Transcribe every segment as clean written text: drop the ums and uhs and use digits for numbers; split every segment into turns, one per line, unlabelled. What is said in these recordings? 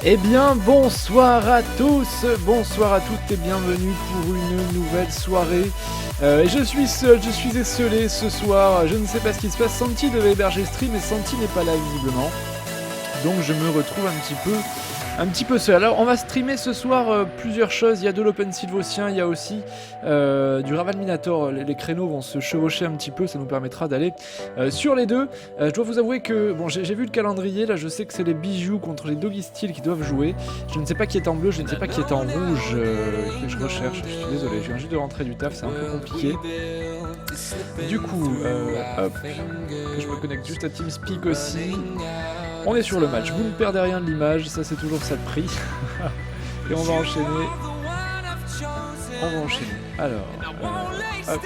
Eh bien bonsoir à tous, bonsoir à toutes et bienvenue pour une nouvelle soirée. Et je suis seul, je suis esselé ce soir, je ne sais pas ce qui se passe. Santi devait héberger le stream et Santi n'est pas là visiblement. Donc je me retrouve un petit peu seul. Alors on va streamer ce soir plusieurs choses. Il y a de l'Open Sylvocien, il y a aussi du Raval Minator. Les créneaux vont se chevaucher un petit peu, ça nous permettra d'aller sur les deux. Je dois vous avouer que bon, j'ai vu le calendrier, là je sais que c'est les bijoux contre les Doggy Steel qui doivent jouer. Je ne sais pas qui est en bleu, je ne sais pas qui est en rouge. Il faut que je recherche, je suis désolé, je viens juste de rentrer du taf, c'est un peu compliqué. Du coup, hop, je me connecte juste à TeamSpeak aussi. On est sur le match, vous ne perdez rien de l'image, ça c'est toujours ça de prix. Et on va enchaîner. Alors, hop,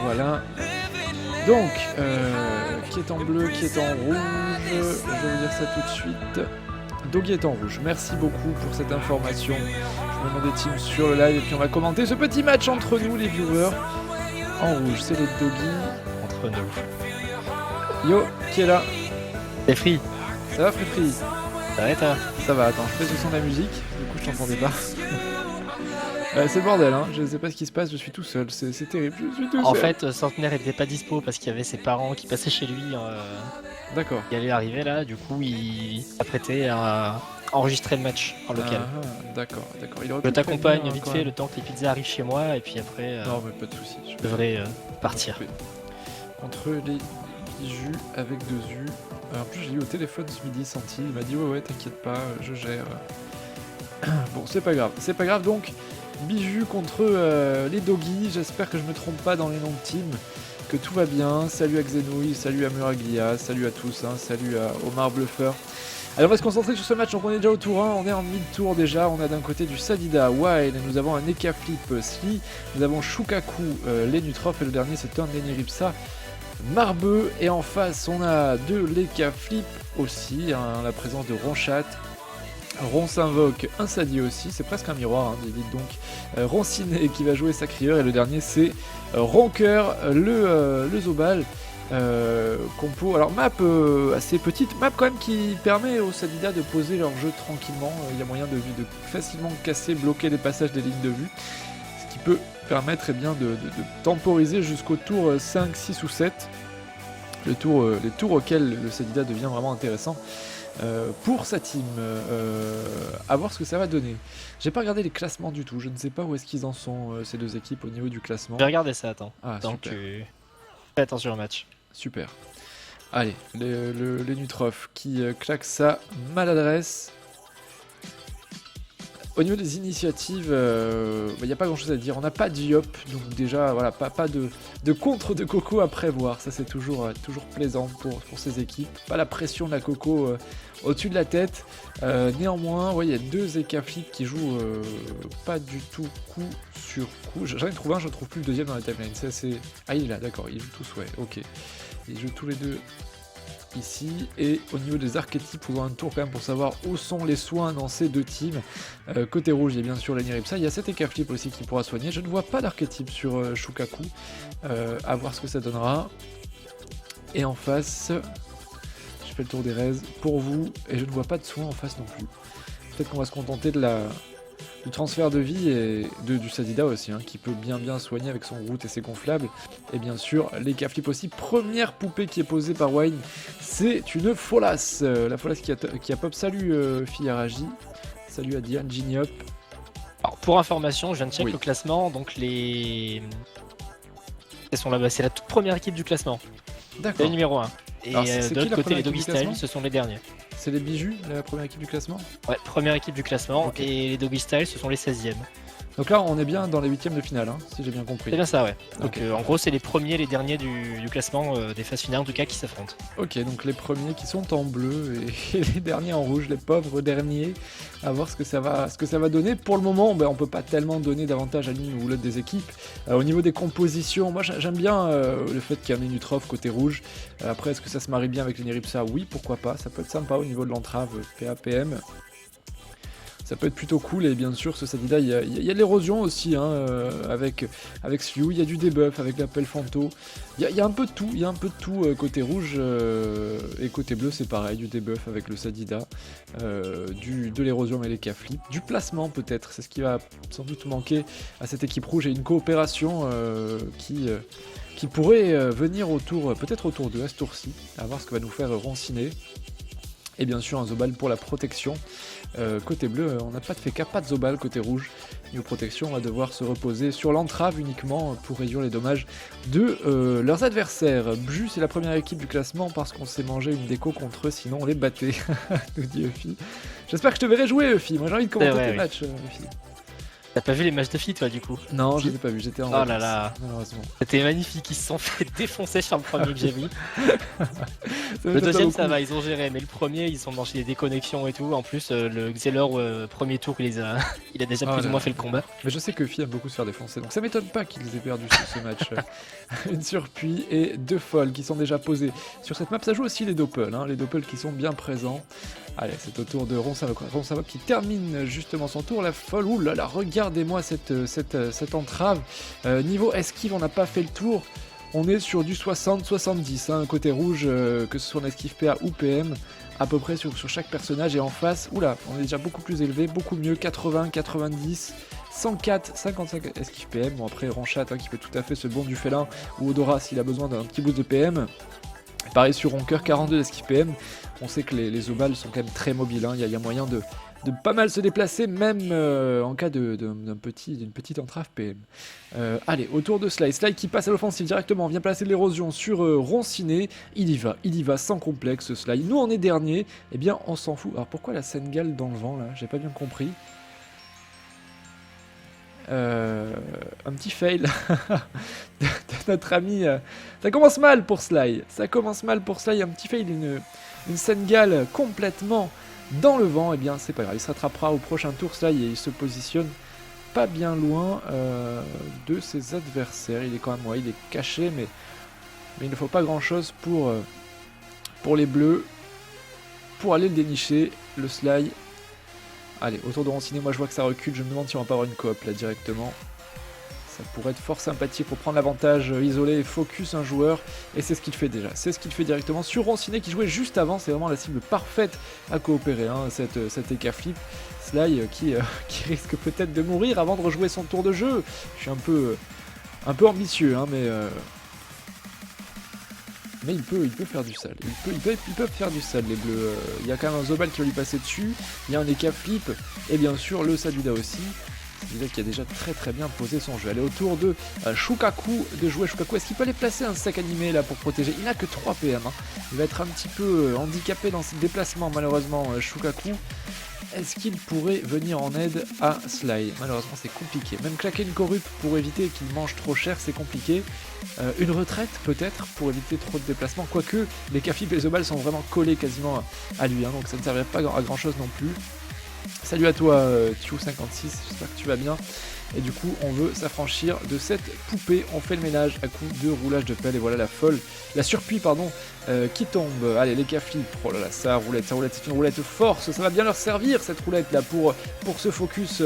voilà. Donc, qui est en bleu, qui est en rouge, je vais vous dire ça tout de suite. Doggy est en rouge, merci beaucoup pour cette information. Je me mets des teams sur le live et puis on va commenter ce petit match entre nous les viewers. En rouge, c'est les Doggy.
Entre nous.
Yo, qui est là?
C'est Free.
Ça va Free?
Ça va toi?
Ça va, attends, je fais le son de la musique, du coup je t'entendais pas. C'est le bordel, hein. Je sais pas ce qui se passe, je suis tout seul, c'est terrible, je suis tout seul.
En fait, Centenaire était pas dispo parce qu'il y avait ses parents qui passaient chez lui.
D'accord.
Il allait arriver là, du coup il s'apprêtait à enregistrer le match en local.
D'accord.
Je t'accompagne vite fait le temps que les pizzas arrivent chez moi et puis après
non mais pas de soucis.
je devrais partir.
Contre les bijoux avec 2 U. En plus j'ai eu au téléphone ce midi Santi, il m'a dit ouais t'inquiète pas, je gère. Bon c'est pas grave donc bijoux contre les Doggy, j'espère que je me trompe pas dans les noms de team, que tout va bien. Salut à Xenouille, salut à Muraglia, salut à tous, hein, salut à Omar Bluffeur. Alors on va se concentrer sur ce match, donc on est déjà au tour 1, on est en mid-tour déjà, on a d'un côté du Sadida, Wild, nous avons un Eka Flip, Sli, nous avons Shukaku, Lenutrof et le dernier c'est un Leniripsa, Marbeux, et en face on a deux Leka Flip aussi, hein, la présence de Ronchat, Ron s'invoque, un Sadi aussi, c'est presque un miroir, hein, dites donc, Ronciné qui va jouer Sacrieur, et le dernier c'est Ronker, le Zobal. Compo, alors map assez petite, map quand même qui permet aux Sadida de poser leur jeu tranquillement, il y a moyen de facilement casser, bloquer les passages des lignes de vue, ce qui peut permettre de temporiser jusqu'au tour 5, 6 ou 7, les tours auxquels le Sadida devient vraiment intéressant pour sa team, à voir ce que ça va donner. J'ai pas regardé les classements du tout, je ne sais pas où est-ce qu'ils en sont ces deux équipes au niveau du classement.
Je vais regarder ça, attends.
Donc
tu fais attention au match.
Super. Allez, le Nutrof qui claque sa maladresse. Au niveau des initiatives, il n'y a pas grand chose à dire. On n'a pas de Yop, donc déjà, voilà, pas de contre de Coco à prévoir. Ça, c'est toujours plaisant pour ces équipes. Pas la pression de la Coco au-dessus de la tête. Néanmoins, il y a deux Eka Flip qui jouent pas du tout coup sur coup. J'en ai trouvé un, je ne trouve plus le deuxième dans la timeline. C'est assez... Ah, il est là, d'accord, ils jouent tous, ouais, ok. Ils jouent tous les deux ici, et au niveau des archétypes, il faut voir un tour quand même pour savoir où sont les soins dans ces deux teams. Côté rouge, il y a bien sûr Leniripsa, il y a cet Eka Flip aussi qui pourra soigner. Je ne vois pas d'archétype sur Shukaku, à voir ce que ça donnera. Et en face, je fais le tour des raises pour vous, et je ne vois pas de soins en face non plus. Peut-être qu'on va se contenter du transfert de vie et du Sadida aussi, hein, qui peut bien soigner avec son route et ses gonflables. Et bien sûr, les Flip aussi. Première poupée qui est posée par Wine, c'est une Folas. La Folas qui a pop. Salut Fiyaraji. Salut à Diane Giniop.
Alors, pour information, je viens de check
Oui.
le classement, donc c'est la toute première équipe du classement. C'est
D'accord.
le numéro 1. Et de l'autre côté, les Doggy Style, ce sont les derniers.
C'est les bijoux, la première équipe du classement?
Ouais, première équipe du classement,
Ok.
et les Doggy Style, ce sont les 16e.
Donc là, on est bien dans les 8ème de finale, hein, si j'ai bien compris.
C'est bien ça, ouais. Donc
Ok.
en gros, c'est les premiers et les derniers du classement des phases finales, en tout cas, qui s'affrontent.
Ok, donc les premiers qui sont en bleu et les derniers en rouge, les pauvres derniers. À voir ce que ça va donner. Pour le moment, on peut pas tellement donner d'avantage à l'une ou l'autre des équipes. Au niveau des compositions, moi j'aime bien le fait qu'il y ait un Nutrof côté rouge. Après, est-ce que ça se marie bien avec les Niripsa? Oui, pourquoi pas. Ça peut être sympa au niveau de l'entrave PAPM. Ça peut être plutôt cool, et bien sûr ce Sadida, il y a de l'érosion aussi, hein, avec Sliu, il y a du debuff avec l'appel Fanto, il y a un peu de tout, côté rouge, et côté bleu c'est pareil, du debuff avec le Sadida, de l'érosion avec les K-flip, du placement peut-être, c'est ce qui va sans doute manquer à cette équipe rouge, et une coopération qui pourrait venir peut-être autour de ce tour-ci, à voir ce que va nous faire Ronciné. Et bien sûr un Zobal pour la protection. Côté bleu, on n'a pas de FK, pas de Zobal. Côté rouge, niveau protection, on va devoir se reposer sur l'entrave uniquement pour réduire les dommages de leurs adversaires. Bju, c'est la première équipe du classement parce qu'on s'est mangé une déco contre eux, sinon on les battait, nous dit Euphie. J'espère que je te verrai jouer, Euphie. Moi j'ai envie de commenter tes matchs, Euphie.
T'as pas vu les matchs de filles toi du coup?
Non, je les ai pas vus, j'étais en
vacances, là là,
malheureusement.
C'était magnifique, ils se sont fait défoncer sur le premier que j'ai vu. Le deuxième ça va, ils ont géré, mais le premier ils ont mangé des déconnexions et tout. En plus le Xelor premier tour il a déjà plus ou moins fait le combat.
Mais je sais que Fi aime beaucoup se faire défoncer, donc ça m'étonne pas qu'ils aient perdu ce match. Une surpuis et 2 folles qui sont déjà posées sur cette map. Ça joue aussi les Doppel, hein, les Doppel qui sont bien présents. Allez, c'est au tour de Ronsavok qui termine justement son tour. La folle, ouh là là, regardez-moi cette entrave. Niveau esquive, on n'a pas fait le tour. On est sur du 60-70, hein, côté rouge, que ce soit en esquive PA ou PM, à peu près sur chaque personnage. Et en face, oula, on est déjà beaucoup plus élevé, beaucoup mieux, 80, 90, 104, 55 esquive PM. Bon après, Ranchat, hein, qui fait tout à fait ce bond du félin, ou Odora s'il a besoin d'un petit boost de PM. Pareil sur Ronker, 42 d'esquive PM. On sait que les Zobal sont quand même très mobiles, hein. Il y a moyen de pas mal se déplacer, même en cas d'une petite entrave PM. Allez, autour de Sly. Sly qui passe à l'offensive directement, vient placer de l'érosion sur Ronciné. Il y va sans complexe, Sly. Nous, on est dernier, eh bien, on s'en fout. Alors pourquoi la Sengal dans le vent, là? J'ai pas bien compris. Un petit fail de notre ami. Ça commence mal pour Sly. Un petit fail, une Sengal complètement dans le vent. Et bien c'est pas grave, il se rattrapera au prochain tour Sly, et il se positionne pas bien loin de ses adversaires. Il est quand même, il est caché, mais il ne faut pas grand chose pour les bleus pour aller le dénicher, le Sly. Allez, autour de Ronciné, moi je vois que ça recule, je me demande si on va pas avoir une coop là directement. Ça pourrait être fort sympathique pour prendre l'avantage, isoler et focus un joueur, et c'est ce qu'il fait déjà. C'est ce qu'il fait directement sur Ronciné qui jouait juste avant, c'est vraiment la cible parfaite à coopérer, hein, cet EK flip. Sly qui risque peut-être de mourir avant de rejouer son tour de jeu. Je suis un peu ambitieux, hein, mais il peut faire du sale. Ils peuvent faire du sale, les bleus. Il y a quand même un Zobal qui va lui passer dessus. Il y a un EK flip. Et bien sûr, le Sadida aussi. Sadida qui a déjà très bien posé son jeu. Allez, autour de Shukaku, de jouer Shukaku. Est-ce qu'il peut aller placer un sac animé là pour protéger? Il n'a que 3 PM. Hein. Il va être un petit peu handicapé dans ses déplacements, malheureusement, Shukaku. Est-ce qu'il pourrait venir en aide à Sly? Malheureusement c'est compliqué. Même claquer une corrupe pour éviter qu'il mange trop cher, c'est compliqué. Une retraite peut-être pour éviter trop de déplacements. Quoique les Kafip et les Zobal sont vraiment collés quasiment à lui, hein, donc ça ne servirait pas à grand chose non plus. Salut à toi Tiou56, j'espère que tu vas bien. Et du coup on veut s'affranchir de cette poupée. On fait le ménage à coup de roulage de pelle. Et voilà la surpuis pardon, qui tombe. Allez les Kafip, oh là là, sa roulette c'est une roulette force. Ça va bien leur servir cette roulette là pour ce focus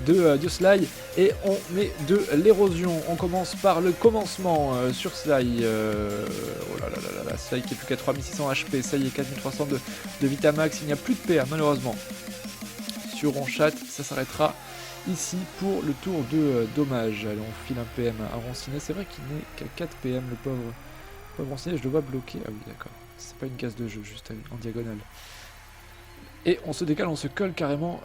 de Sly. Et on met de l'érosion. On commence par le commencement sur Sly. Oh là là là, Sly qui est plus qu'à 3600 HP. Ça y est, 4300 de Vitamax. Il n'y a plus de PA malheureusement. Sur Ronchat, ça s'arrêtera ici pour le tour de dommage. Allez, on file un PM à Ronciné. C'est vrai qu'il n'est qu'à 4 PM, le pauvre Ronciné. Je le vois bloqué. Ah oui, d'accord. C'est pas une case de jeu, juste en diagonale. Et on se décale, on se colle carrément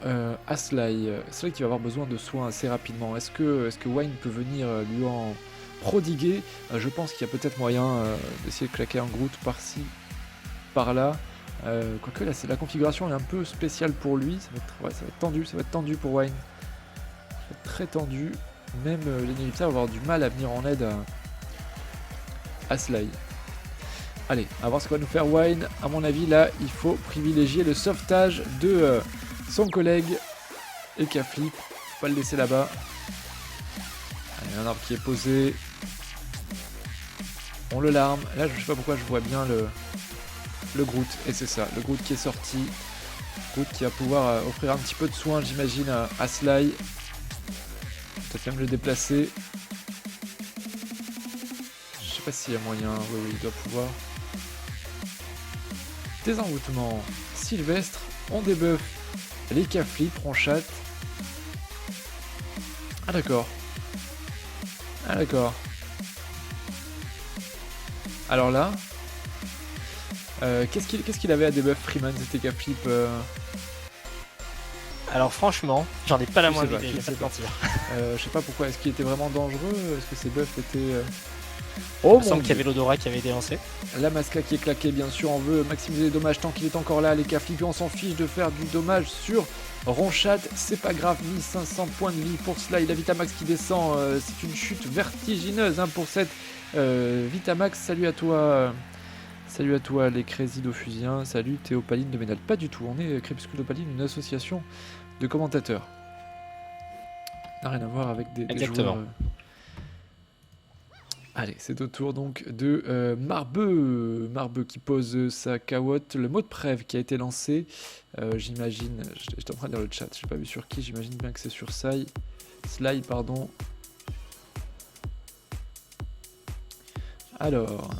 à Sly. Sly qui va avoir besoin de soins assez rapidement. Est-ce que Wine peut venir lui en prodiguer? Je pense qu'il y a peut-être moyen d'essayer de claquer un Groot par-ci, par-là. Quoique là, la configuration est un peu spéciale pour lui. Ça va être tendu pour Wine. Très tendu, même l'Enelipsa va avoir du mal à venir en aide à Sly. Allez, à voir ce que va nous faire Wine. À mon avis, là, il faut privilégier le sauvetage de son collègue EK flip. Faut pas le laisser là-bas. Allez, un arbre qui est posé. On le larme. Là, je sais pas pourquoi je vois bien le Groot. Et c'est ça, le Groot qui est sorti. route qui va pouvoir offrir un petit peu de soin, j'imagine, à Sly. Peut-être même le déplacer. Je sais pas s'il y a moyen. Oui, il doit pouvoir. Désenvoûtement. Sylvestre, on débuff les K-Flip, Ronchate. Ah d'accord. Ah d'accord. Alors là, qu'est-ce qu'il avait à debuff Freeman, c'était K-Flip
Alors franchement, j'en ai pas la
Je sais
moindre
pas,
idée,
je
je vais
sais
pas te
pas.
mentir.
Je sais pas pourquoi, est-ce qu'il était vraiment dangereux? Est-ce que ses buffs étaient...
Il
Oh
me semble
mon
qu'il y
dieu!
avait l'odorat qui avait été lancé.
La Masca qui est claquée, bien sûr, on veut maximiser les dommages tant qu'il est encore là. Les K-Flip, on s'en fiche de faire du dommage sur Ronchate. C'est pas grave, 1500 points de vie pour cela. Il a Vitamax qui descend, c'est une chute vertigineuse hein, pour cette Vitamax. Salut à toi les Crésidophusiens. Salut Théopaline de Ménal. Pas du tout, on est Crépusculopaline, une association de commentateurs. Ça n'a rien à voir avec des joueurs... Allez, c'est au tour donc de Marbeux. Marbeux qui pose sa cawotte. Le mot de prêve qui a été lancé. J'imagine... J'étais en train de lire le chat. Je n'ai pas vu sur qui. J'imagine bien que c'est sur Sly, pardon. Alors...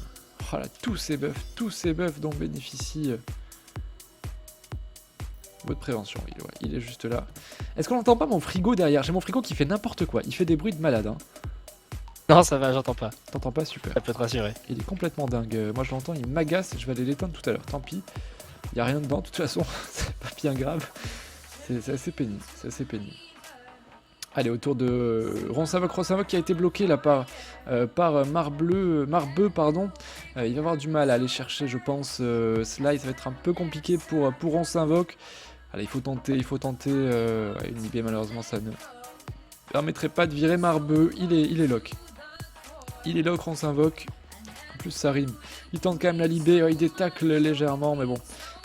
Voilà, tous ces buffs dont bénéficie... Mot de prévention, il est juste là. Est-ce qu'on n'entend pas mon frigo derrière? J'ai mon frigo qui fait n'importe quoi. Il fait des bruits de malade, hein.
Non, ça va, j'entends pas.
T'entends pas? Super.
Ça peut te rassurer.
Il est complètement dingue. Moi je l'entends, il m'agace. Je vais aller l'éteindre tout à l'heure. Tant pis. Il n'y a rien dedans. De toute façon, c'est pas bien grave. C'est assez pénible. C'est assez pénible. Allez, autour de Ronsainvoque qui a été bloqué là par Marbeux, pardon. Il va avoir du mal à aller chercher, je pense, Sly. Ça va être un peu compliqué pour Ronsainvoque. Allez, il faut tenter. Une IB, malheureusement, ça ne permettrait pas de virer Marbeux. Il est lock. Il est lock, Ronsainvoque. En plus, ça rime. Il tente quand même la libé, il détacle légèrement, mais bon,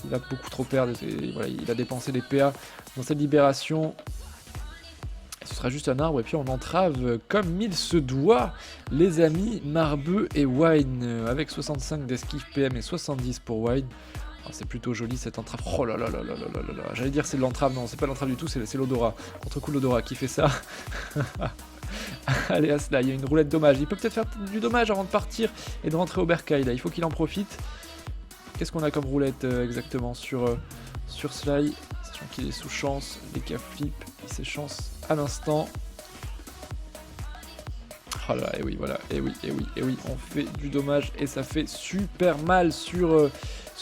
il va beaucoup trop perdre. Voilà, il va dépenser les PA dans cette libération. Ce sera juste un arbre, et puis on entrave comme il se doit, les amis, Marbeux et Wine, avec 65 d'esquive PM et 70 pour Wine. C'est plutôt joli cette entrave. Oh là là là là là là là. J'allais dire c'est de l'entrave, non, c'est pas l'entrave du tout, c'est l'odorat. Contre-coup l'odorat qui fait ça. Allez, à cela, il y a une roulette dommage. Il peut peut-être faire du dommage avant de partir et de rentrer au bercail. Là, il faut qu'il en profite. Qu'est-ce qu'on a comme roulette exactement sur Sly? Sachant qu'il est sous chance. Les K-Flip, il s'échance à l'instant. Oh là, et oui, voilà, et oui, on fait du dommage et ça fait super mal sur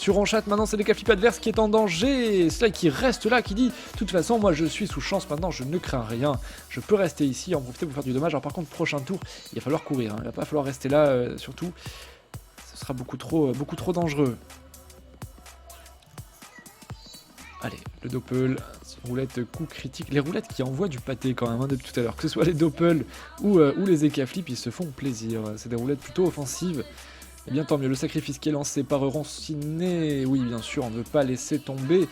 Ronchate. Maintenant, c'est le K-Flip adverse qui est en danger. Sly qui reste là, qui dit de toute façon, moi je suis sous chance maintenant, je ne crains rien. Je peux rester ici, en profiter pour faire du dommage. Alors, par contre, prochain tour, il va falloir courir. Hein. Il va pas falloir rester là, surtout. Ce sera beaucoup trop dangereux. Allez, le doppel, roulette coup critique. Les roulettes qui envoient du pâté quand même hein, depuis tout à l'heure. Que ce soit les doppels ou les K-Flip, ils se font plaisir. C'est des roulettes plutôt offensives. Et bien tant mieux, le sacrifice qui est lancé par Ronciné. Oui, bien sûr, on ne veut pas laisser tomber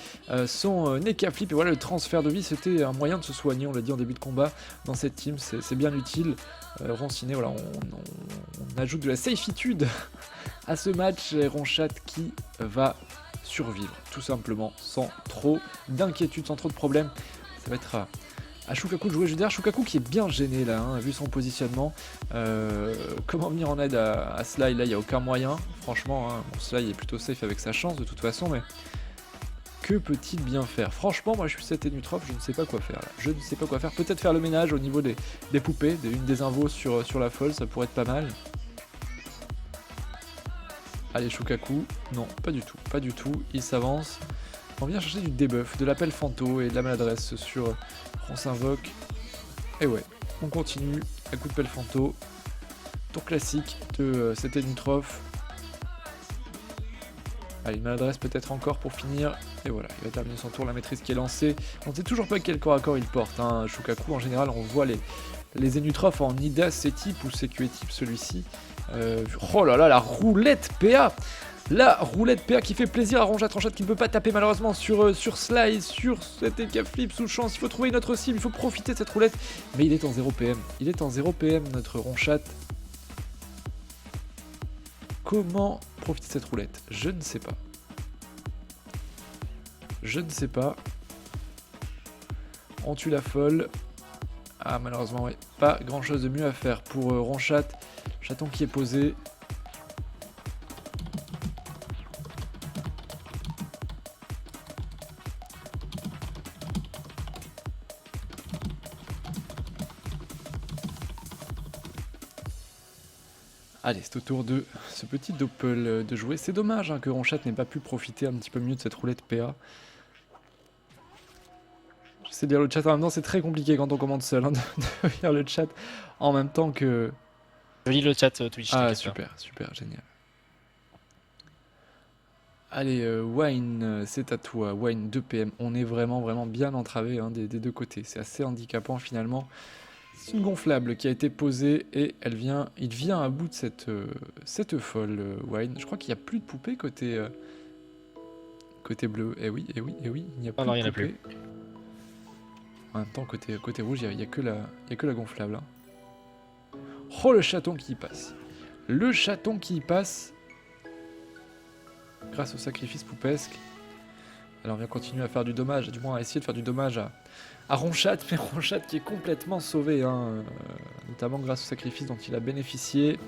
son K-Flip. Et voilà, le transfert de vie, c'était un moyen de se soigner, on l'a dit en début de combat. Dans cette team, c'est bien utile. Ronciné, voilà, on ajoute de la safitude à ce match. Ronchate qui va survivre, tout simplement, sans trop d'inquiétude, sans trop de problèmes. Ça va être à Shukaku de jouer. Je veux dire, Shukaku qui est bien gêné là, hein, vu son positionnement. Comment venir en aide à Sly? Là, il n'y a aucun moyen, franchement. Hein. Bon, Sly est plutôt safe avec sa chance de toute façon, mais que peut-il bien faire? Franchement, moi je suis cette Nutrof, je ne sais pas quoi faire là. Je ne sais pas quoi faire. Peut-être faire le ménage au niveau des poupées, une des invos sur la folle, ça pourrait être pas mal. Allez, Shukaku, non, pas du tout, il s'avance. On vient chercher du debuff, de l'appel Fanto et de la maladresse sur Ronsainvoque. Et ouais, on continue, à coup de pelle Fanto. Tour classique de cette Nutrof. Allez, une maladresse peut-être encore pour finir. Et voilà, il va terminer son tour, la maîtrise qui est lancée. On ne sait toujours pas quel corps à corps il porte. Hein. Shukaku, en général, on voit les Enutrof en Ida C-type ou CQE type celui-ci. Oh là là, la roulette PA! La roulette PA qui fait plaisir à Ronchate qui ne peut pas taper malheureusement sur Sly, sur cet K-Flip sous chance. Il faut trouver une autre cible, il faut profiter de cette roulette. Mais il est en 0 PM. Il est en 0 PM, notre Ronchate. Comment profiter de cette roulette? Je ne sais pas. Je ne sais pas. on tue la folle. Ah malheureusement ouais, pas grand chose de mieux à faire pour Ronchat, chaton qui est posé. Allez, c'est au tour de ce petit Doppel de jouer. C'est dommage hein, que Ronchat n'ait pas pu profiter un petit peu mieux de cette roulette PA. J'essaie de lire le chat en même temps, c'est très compliqué quand on commande seul hein, de lire le chat en même temps que...
Je lis le chat Twitch.
Ah super, super, génial. Allez, Wine, c'est à toi. Wine 2 PM, on est vraiment bien entravé hein, des deux côtés. C'est assez handicapant finalement. C'est une gonflable qui a été posée et il vient à bout de cette folle Wine. Je crois qu'il n'y a plus de poupée côté bleu. Eh oui, il n'y a plus de poupée. En même temps, côté rouge, il n'y a que la gonflable. Hein. Oh, le chaton qui y passe. Le chaton qui y passe. Grâce au sacrifice poupesque. Alors on vient continuer à faire du dommage, du moins à essayer de faire du dommage à Ronchat, mais Ronchat qui est complètement sauvé, hein, notamment grâce au sacrifice dont il a bénéficié.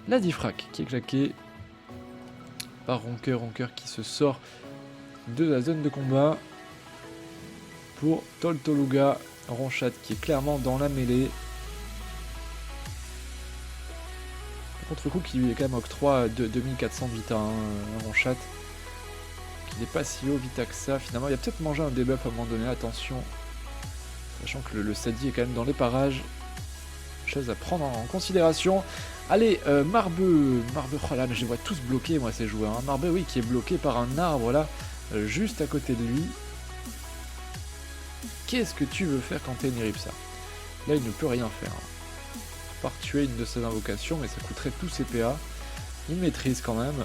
La Difrac qui est claquée par Ronker qui se sort de la zone de combat pour Toltoluga. Ronchat qui est clairement dans la mêlée. Contre-coup qui lui est quand même octroie de 2400 vita, hein, Ronchat. Qui n'est pas si haut vita que ça. Finalement, il a peut-être mangé un debuff à un moment donné, attention. Sachant que le Sadi est quand même dans les parages. Chose à prendre en considération. Allez, Marbeux, oh là, mais je les vois tous bloqués, moi, ces joueurs. Hein. Marbeux, oui, qui est bloqué par un arbre, là, juste à côté de lui. Qu'est-ce que tu veux faire quand t'es Niripsa? Là, il ne peut rien faire. Hein. Par tuer une de ses invocations, mais ça coûterait tous ses PA. Il maîtrise quand même.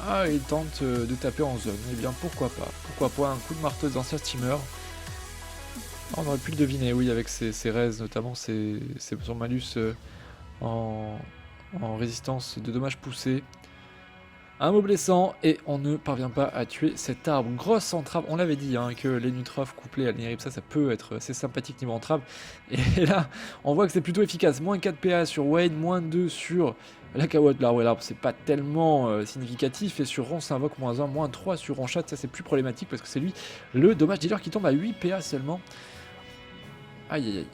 Ah, il tente de taper en zone. Eh bien, pourquoi pas? Pourquoi pas un coup de marteau d'ancien steamer? On aurait pu le deviner, oui, avec ses raises, notamment son malus en résistance de dommages poussés. Un mot blessant, et on ne parvient pas à tuer cet arbre. Grosse entrave, on l'avait dit, hein, que les Nutrof couplés à l'Eniripsa, ça peut être assez sympathique niveau entrave. Et là, on voit que c'est plutôt efficace. Moins 4 PA sur Wayne, moins 2 sur la Kawotte. Là, ouais, l'arbre, c'est pas tellement significatif. Et sur Ron, ça invoque moins 1, moins 3 sur Ronchat. Ça, c'est plus problématique parce que c'est lui le dommage dealer qui tombe à 8 PA seulement. Aïe.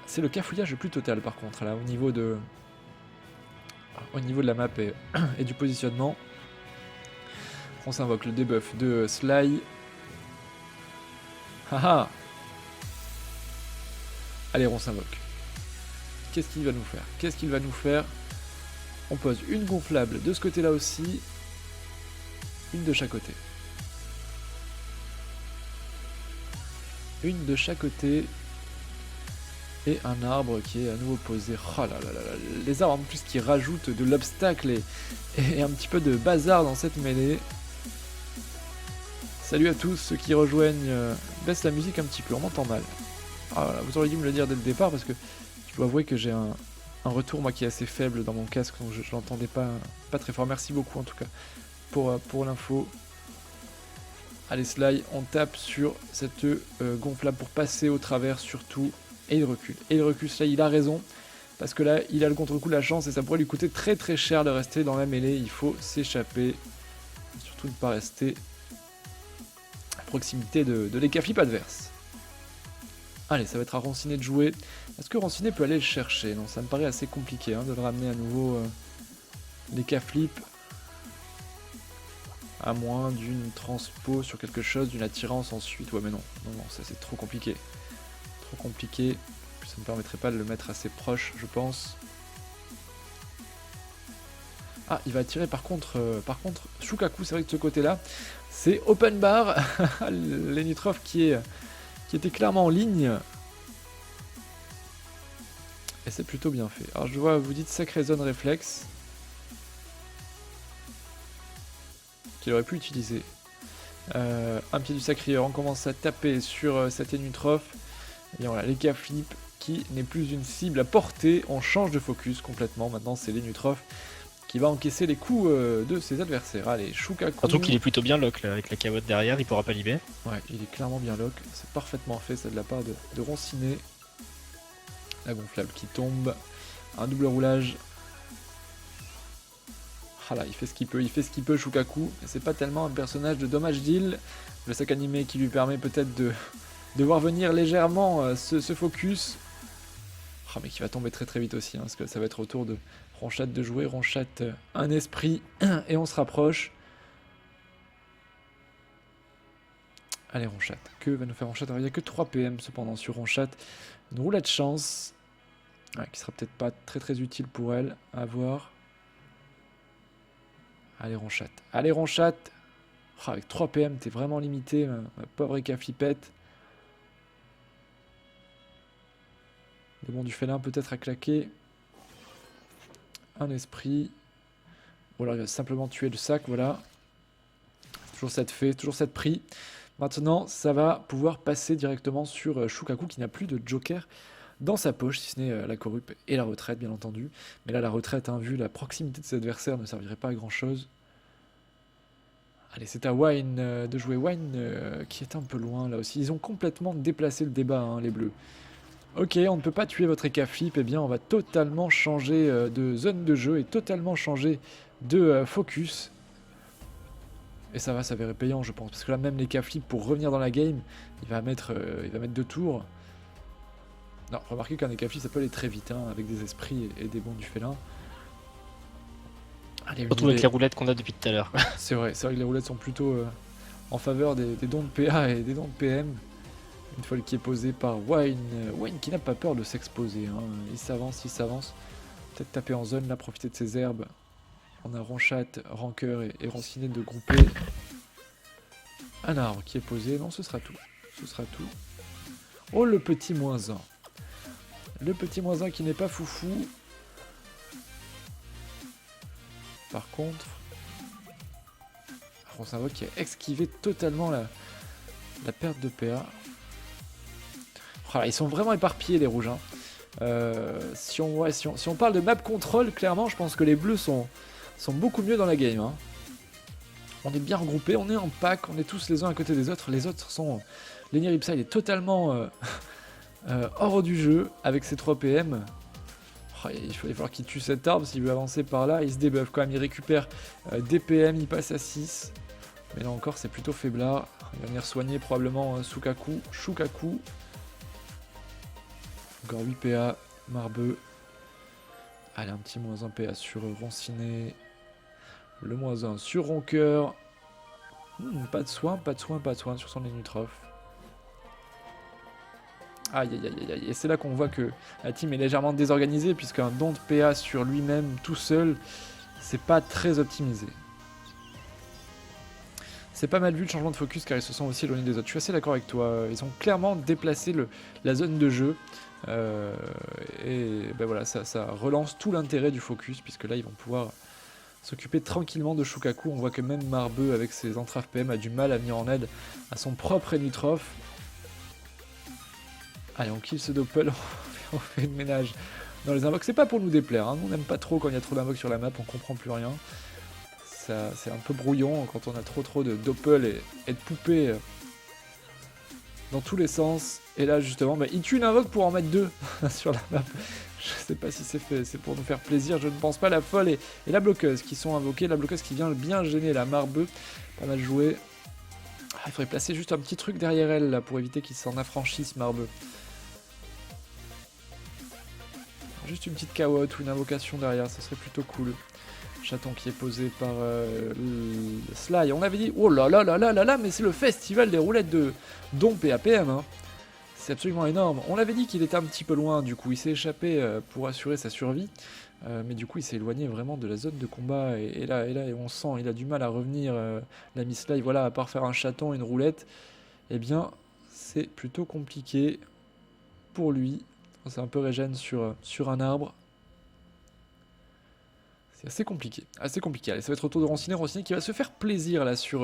C'est le cafouillage le plus total par contre, là, au niveau de la map et du positionnement. On s'invoque le debuff de Sly. Haha. Allez, on s'invoque. Qu'est-ce qu'il va nous faire? On pose une gonflable de ce côté-là aussi. Une de chaque côté. Une de chaque côté. Et un arbre qui est à nouveau posé. Oh là là là là. Les arbres en plus qui rajoutent de l'obstacle et un petit peu de bazar dans cette mêlée. Salut à tous ceux qui rejoignent. Baisse la musique un petit peu, on m'entend mal. Ah, voilà, vous auriez dû me le dire dès le départ parce que je dois avouer que j'ai un retour moi qui est assez faible dans mon casque, donc je l'entendais pas très fort. Merci beaucoup en tout cas pour l'info. Allez Sly, on tape sur cette gonflable pour passer au travers surtout. Et il recule, Sly, il a raison. Parce que là, il a le contre-coup, la chance, et ça pourrait lui coûter très très cher de rester dans la mêlée. Il faut s'échapper. Surtout ne pas rester à proximité de l'Ekaflip adverse. Allez, ça va être à Roncinet de jouer. Est-ce que Roncinet peut aller le chercher? Non, ça me paraît assez compliqué hein, de le ramener à nouveau l'Ekaflip. À moins d'une transpo sur quelque chose, d'une attirance ensuite. Ouais mais non, ça c'est trop compliqué. Trop compliqué. Ça ne permettrait pas de le mettre assez proche, je pense. Ah, il va attirer par contre Shukaku, c'est vrai que de ce côté-là, c'est open bar. Lenitrov qui était clairement en ligne. Et c'est plutôt bien fait. Alors je vois, vous dites sacré zone réflexe. Qu'il aurait pu utiliser. Un pied du sacrieur, on commence à taper sur cette Lenitrov. Et bien voilà, l'Ekaflip qui n'est plus une cible à portée, on change de focus complètement. Maintenant c'est Lenitrov qui va encaisser les coups de ses adversaires. Allez, Shukaku.
Surtout qu'il est plutôt bien lock là, avec la cawotte derrière, il pourra pas libérer.
Ouais, il est clairement bien lock. C'est parfaitement fait, ça de la part de Roncinet. La gonflable qui tombe. Un double roulage. Ah là, il fait ce qu'il peut, Shukaku. C'est pas tellement un personnage de dommage deal. Le sac animé qui lui permet peut-être de voir venir légèrement ce focus. Ah, mais qui va tomber très très vite aussi, hein, parce que ça va être au tour de Ronchate de jouer. Ronchate, un esprit, et on se rapproche. Allez, Ronchate. Que va nous faire Ronchate? Il n'y a que 3 PM cependant sur Ronchate. Une roulade chance. Ouais, qui sera peut-être pas très très utile pour elle à voir. Allez, Ronchate. Allez, Ronchate. Oh, avec 3 PM, t'es vraiment limité, ma pauvre Eka Flippette. Le bon du félin peut-être à claquer. Un esprit. Ou alors il va simplement tuer le sac, voilà. Toujours cette fée, toujours cette prix. Maintenant, ça va pouvoir passer directement sur Shukaku qui n'a plus de joker dans sa poche, si ce n'est la corrupe et la retraite, bien entendu. Mais là, la retraite, hein, vu la proximité de ses adversaires, ne servirait pas à grand-chose. Allez, c'est à Wine de jouer. Wine qui est un peu loin, là aussi. Ils ont complètement déplacé le débat, hein, les bleus. Ok, on ne peut pas tuer votre Eka Flip, eh bien on va totalement changer de zone de jeu et totalement changer de focus. Et ça va s'avérer payant, je pense, parce que là même l'Eka Flip, pour revenir dans la game, il va mettre 2 tours. Non, remarquez qu'un Eka Flip ça peut aller très vite, hein, avec des esprits et des bons du félin. Allez,
surtout avec les roulettes qu'on a depuis tout à l'heure.
C'est vrai que les roulettes sont plutôt en faveur des dons de PA et des dons de PM. Une folle qui est posée par Wine. Wine qui n'a pas peur de s'exposer. Hein. Il s'avance. Peut-être taper en zone, là, profiter de ses herbes. On a Ronchate, Rancœur et Roncinet de grouper. Un arbre qui est posé. Non, ce sera tout. Oh, le petit -1. Le petit -1 qui n'est pas foufou. Par contre, Roncinvoque qui a esquivé totalement la perte de PA. Voilà, ils sont vraiment éparpillés les rouges. Hein. Si on parle de map control, clairement, je pense que les bleus sont beaucoup mieux dans la game. Hein. On est bien regroupés, on est en pack, on est tous les uns à côté des autres. Les autres sont... Lenny Ripsa, il est totalement hors du jeu avec ses 3 PM. Oh, il va falloir qu'il tue cet arbre s'il veut avancer par là. Il se débuff quand même, il récupère des PM, il passe à 6. Mais là encore, c'est plutôt faiblard. Il va venir soigner probablement Shukaku. Encore 8 PA, Marbeux. Allez, un petit -1 PA sur Roncinet. Le -1 sur Roncoeur. Pas de soin sur son Lenutroph. Aïe. Et c'est là qu'on voit que la team est légèrement désorganisée, puisqu'un don de PA sur lui-même tout seul, c'est pas très optimisé. C'est pas mal vu le changement de focus car ils se sont aussi éloignés des autres. Je suis assez d'accord avec toi. Ils ont clairement déplacé la zone de jeu. Et ben voilà, ça relance tout l'intérêt du focus, puisque là ils vont pouvoir s'occuper tranquillement de Shukaku. On voit que même Marbeux avec ses entraves PM a du mal à venir en aide à son propre Enutroph. Allez, on kill ce doppel, on fait le ménage dans les invoques. C'est pas pour nous déplaire, hein. Nous on n'aime pas trop quand il y a trop d'invoques sur la map, on comprend plus rien. C'est un peu brouillon quand on a trop de doppel et de poupées dans tous les sens. Et là justement, bah, il tue une invoque pour en mettre 2 sur la map. Je sais pas si c'est pour nous faire plaisir, je ne pense pas. La folle et la bloqueuse qui sont invoquées. La bloqueuse qui vient bien gêner la Marbeux. Pas mal joué. Ah, il faudrait placer juste un petit truc derrière elle là pour éviter qu'il s'en affranchisse Marbeux. Juste une petite cawotte ou une invocation derrière, ça serait plutôt cool. Chaton qui est posé par Sly. On avait dit, oh là là, mais c'est le festival des roulettes de Domp et APM. Hein. C'est absolument énorme. On l'avait dit qu'il était un petit peu loin, du coup, il s'est échappé pour assurer sa survie. Mais du coup, il s'est éloigné vraiment de la zone de combat. Et là, on sent, il a du mal à revenir. L'ami Sly, voilà, à part faire un chaton, une roulette, eh bien, c'est plutôt compliqué pour lui. C'est un peu régène sur un arbre. C'est assez compliqué. Allez, ça va être au tour de Roncinet qui va se faire plaisir là sur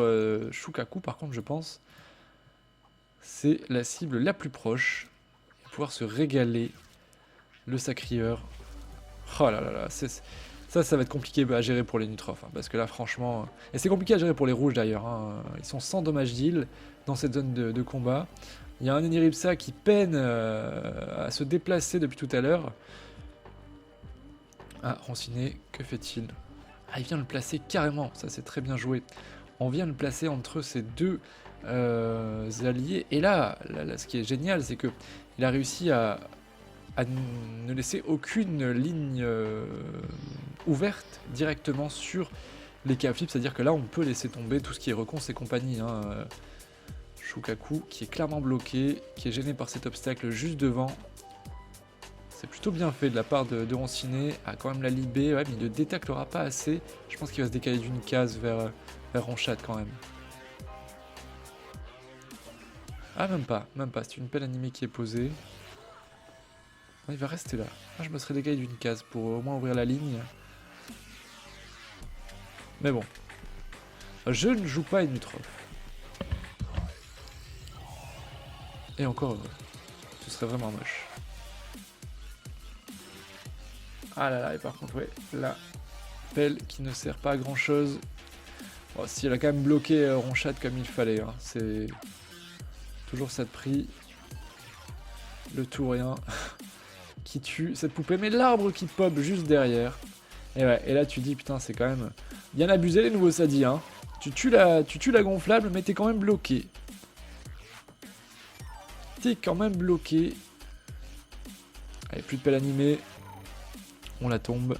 Shukaku. Par contre, je pense c'est la cible la plus proche. Il va pouvoir se régaler. Le sacrieur. Oh là là là, Ça va être compliqué à gérer pour les Nutrophes, hein, parce que là, franchement... Et c'est compliqué à gérer pour les rouges, d'ailleurs. Hein. Ils sont sans dommage deal dans cette zone de combat. Il y a un Eniripsa qui peine à se déplacer depuis tout à l'heure. Ah, Ronciné, que fait-il? Ah, il vient le placer carrément, ça c'est très bien joué. On vient le placer entre ces deux alliés. Et là, ce qui est génial, c'est que il a réussi à ne laisser aucune ligne ouverte directement sur les K-flips, c'est-à-dire que là on peut laisser tomber tout ce qui est recon et compagnie. Hein. Shukaku qui est clairement bloqué, qui est gêné par cet obstacle juste devant. C'est plutôt bien fait de la part de Ronciné. Ah, quand même la libé, ouais, mais il ne détectera pas assez. Je pense qu'il va se décaler d'une case vers Ronchat quand même. Ah, même pas. C'est une pelle animée qui est posée. Il va rester là. Moi, je me serais décalé d'une case pour au moins ouvrir la ligne. Mais bon. Je ne joue pas une Nutroph. Et encore heureux. Ce serait vraiment moche. Ah là là, et par contre, ouais, la pelle qui ne sert pas à grand chose. Bon, si elle a quand même bloqué Ronchat comme il fallait. Hein. C'est toujours ça de prix. Le tout rien. Qui tue cette poupée, mais l'arbre qui pop juste derrière. Et ouais, et là tu dis putain, c'est quand même bien abusé les nouveaux Sadi, hein. Tu tues la gonflable, mais t'es quand même bloqué. T'es quand même bloqué. Allez, plus de pelle animée. On la tombe.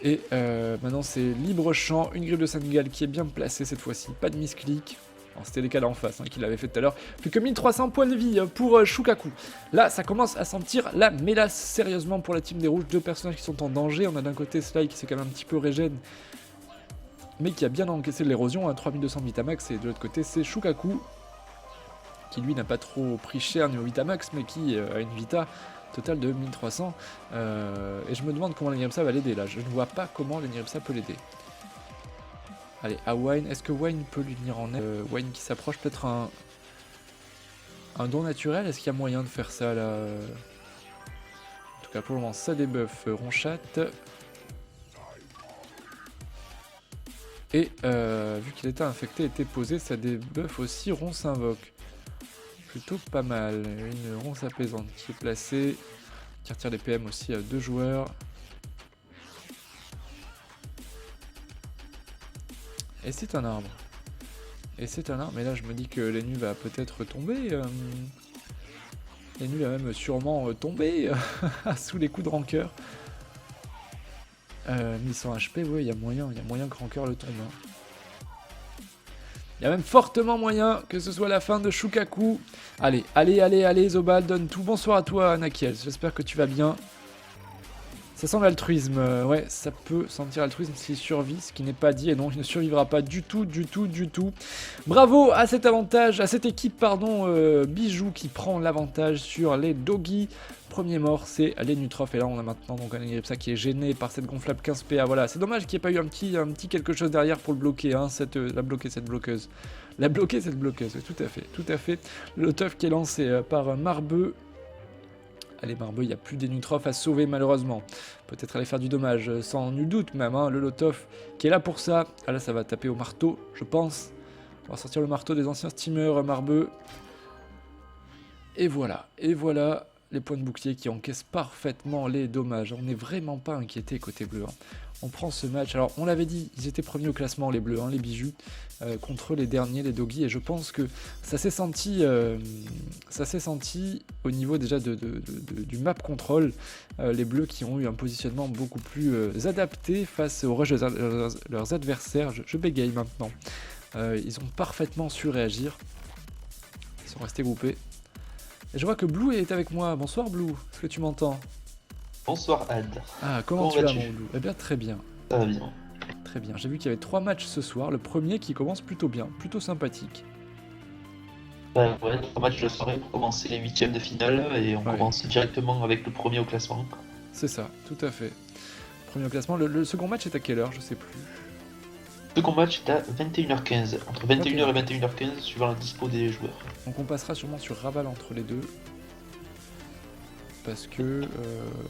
Et maintenant c'est libre champ, une griffe de Sengal qui est bien placée cette fois-ci, pas de misclick. C'était les cas là en face hein, qui l'avaient fait tout à l'heure. Plus que 1300 points de vie pour Shukaku. Là, ça commence à sentir la mélasse sérieusement pour la team des rouges. Deux personnages qui sont en danger. On a d'un côté Sly qui s'est quand même un petit peu régène, mais qui a bien encaissé de l'érosion, hein, 3200 de Vitamax. Et de l'autre côté, c'est Shukaku, qui lui n'a pas trop pris cher niveau Vitamax, mais qui a une Vita totale de 1300. Et je me demande comment l'Eniripsa va l'aider là. Je ne vois pas comment l'Eniripsa peut l'aider. Allez, à Wine, est-ce que Wine peut lui venir en aide? Wine qui s'approche, peut-être un don naturel, est-ce qu'il y a moyen de faire ça là? En tout cas pour le moment ça débuff Ronchat. Et vu qu'il était infecté, était posé, ça débuff aussi Ronce invoque. Plutôt pas mal, une ronce apaisante qui est placée, qui retire les PM aussi à 2 joueurs. Et c'est un arbre. Et c'est un arbre, mais là je me dis que l'ennemi va peut-être tomber. L'ennemi va même sûrement tomber sous les coups de rancœur. 1100 HP, ouais, il y a moyen que rancœur le tombe. Hein. Il y a même fortement moyen que ce soit la fin de Shukaku. Allez, Zobal, donne tout. Bonsoir à toi, Anakiel, j'espère que tu vas bien. Ça sent l'altruisme, ouais, ça peut sentir l'altruisme s'il survit, ce qui n'est pas dit, et non, il ne survivra pas du tout. Bravo à cet avantage, à cette équipe, pardon, Bijou qui prend l'avantage sur les Doggy. Premier mort, c'est les Nutroph, et là on a maintenant donc un Eniripsa qui est gêné par cette gonflable 15 PA, voilà, c'est dommage qu'il n'y ait pas eu un petit quelque chose derrière pour le bloquer, hein, la bloquer cette bloqueuse, oui, tout à fait, le teuf qui est lancé par Marbeux. Allez Marbeux, il n'y a plus des Nutroph à sauver malheureusement. Peut-être aller faire du dommage, sans nul doute même, hein, le Lotof qui est là pour ça. Ah là ça va taper au marteau, je pense. On va sortir le marteau des anciens steamers Marbeux. Et voilà, les points de bouclier qui encaissent parfaitement les dommages. On n'est vraiment pas inquiété côté bleu. Hein. On prend ce match, alors on l'avait dit, ils étaient premiers au classement les bleus, hein, les bijoux, contre les derniers, les doggies, et je pense que ça s'est senti au niveau déjà du map control, les bleus qui ont eu un positionnement beaucoup plus adapté face aux rushs de leurs adversaires. Je bégaye maintenant. Ils ont parfaitement su réagir, ils sont restés groupés. Et je vois que Blue est avec moi. Bonsoir Blue, est-ce que tu m'entends?
Bonsoir Ad.
Ah, comment tu vas mon Blue? Eh bien très bien.
Ça va bien.
Très bien, j'ai vu qu'il y avait 3 matchs ce soir, le premier qui commence plutôt bien, plutôt sympathique.
Ouais, 3 matchs de soirée pour commencer les 8ème de finale et on commence directement avec le premier au classement.
C'est ça, tout à fait. Premier au classement, le second match est à quelle heure? Je sais plus.
Le second match est à 21h15, entre 21h et 21h15 suivant la dispo des joueurs.
Donc on passera sûrement sur Raval entre les deux. parce que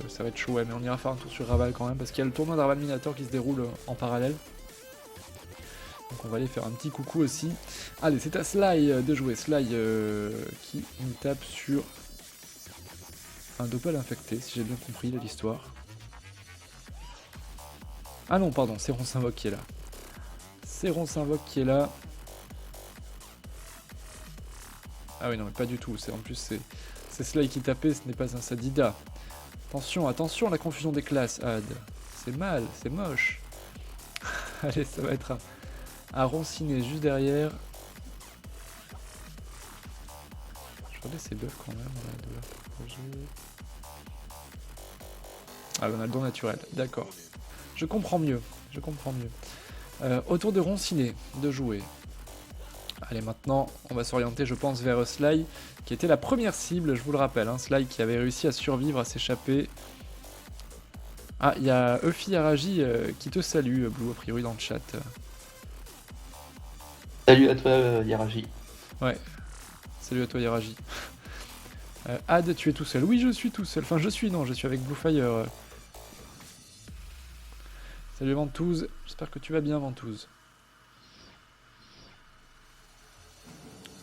ça va être chaud. Ouais, mais on ira faire un tour sur Raval quand même parce qu'il y a le tournoi d'Arval Minator qui se déroule en parallèle. Donc on va aller faire un petit coucou aussi. Allez, c'est à Sly de jouer. Sly qui nous tape sur un Doppel infecté, si j'ai bien compris l'histoire. Ah non, pardon, c'est Roncinvoque qui est là. C'est Roncinvoque qui est là. Ah oui, non, mais pas du tout. En plus, c'est Sly qui tapait, ce n'est pas un Sadida. Attention, attention, la confusion des classes, Ad. C'est mal, c'est moche. Allez, ça va être un ronciné juste derrière. Je regardais ces buffs quand même. Ah, on a le don naturel, d'accord. Je comprends mieux, je comprends mieux. Autour de ronciné, de jouer. Allez, maintenant, on va s'orienter, je pense, vers Sly, qui était la première cible, je vous le rappelle. Hein, Sly qui avait réussi à survivre, à s'échapper. Ah, il y a Euphi Araji qui te salue, Blue, a priori, dans le chat.
Salut à toi, Yaraji.
Ouais, salut à toi, Yaraji. Ad, tu es tout seul. Oui, je suis tout seul. Enfin, je suis avec Bluefire. Salut Ventouse, j'espère que tu vas bien, Ventouse.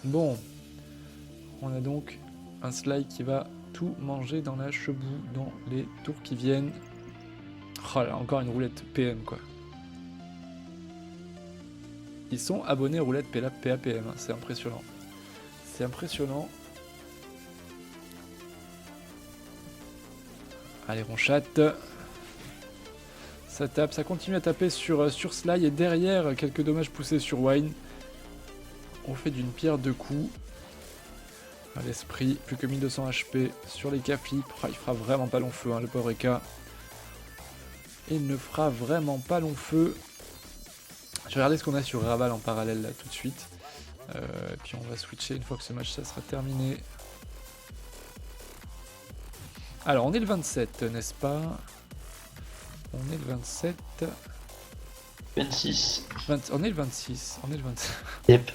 Bon, on a donc un Sly qui va tout manger dans la cheboue dans les tours qui viennent. Oh là, encore une roulette PM quoi. Ils sont abonnés roulette PAPM, hein. C'est impressionnant. C'est impressionnant. Allez, on chatte. Ça tape, ça continue à taper sur Sly et derrière quelques dommages poussés sur Wine. On fait d'une pierre deux coups. À l'esprit, plus que 1200 HP sur les K-Flip. Oh, il fera vraiment pas long feu, hein, le pauvre Eka. Il ne fera vraiment pas long feu. Je vais regarder ce qu'on a sur Raval en parallèle là tout de suite. Et puis on va switcher une fois que ce match ça sera terminé. Alors on est le 27, n'est-ce pas? On est le 27.
26.
On est le 26. On est le 26.
Yep.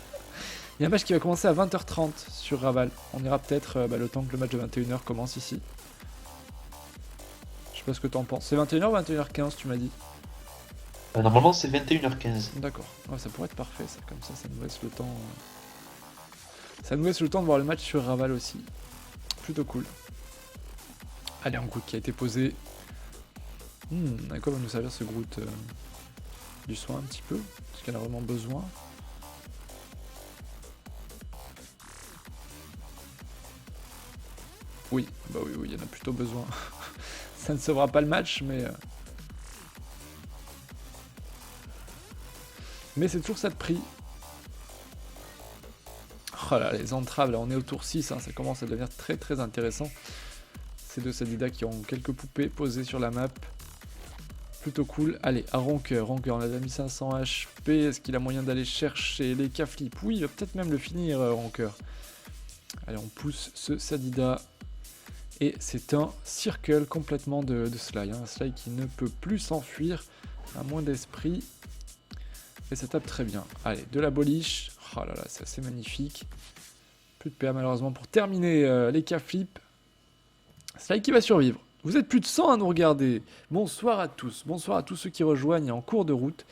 Il y a un match qui va commencer à 20h30 sur Raval. On ira peut-être le temps que le match de 21h commence ici. Je sais pas ce que t'en penses. C'est 21h ou 21h15 tu m'as dit?
Normalement c'est 21h15.
D'accord. Ouais, ça pourrait être parfait ça. Comme ça nous laisse le temps. Ça nous laisse le temps de voir le match sur Raval aussi. Plutôt cool. Allez, un Groot qui a été posé. À quoi va nous servir ce Groot du soin un petit peu? Parce qu'elle a vraiment besoin. Oui, bah oui, il y en a plutôt besoin. Ça ne sauvera pas le match, mais c'est toujours ça de prix. Oh là, les entraves, là on est au tour 6, hein, ça commence à devenir très très intéressant. Ces deux Sadida qui ont quelques poupées posées sur la map. Plutôt cool. Allez, à Ronqueur, on a déjà mis 500 HP. Est-ce qu'il a moyen d'aller chercher les K-Flip? Oui, il va peut-être même le finir, Ronqueur. Allez, on pousse ce Sadida. Et c'est un circle complètement de Sly. Hein. Un Sly qui ne peut plus s'enfuir, à moins d'esprit. Et ça tape très bien. Allez, de la boliche. Oh là là, c'est assez magnifique. Plus de PA malheureusement pour terminer les K-Flip. Sly qui va survivre. Vous êtes plus de 100 à nous regarder. Bonsoir à tous. Bonsoir à tous ceux qui rejoignent en cours de route.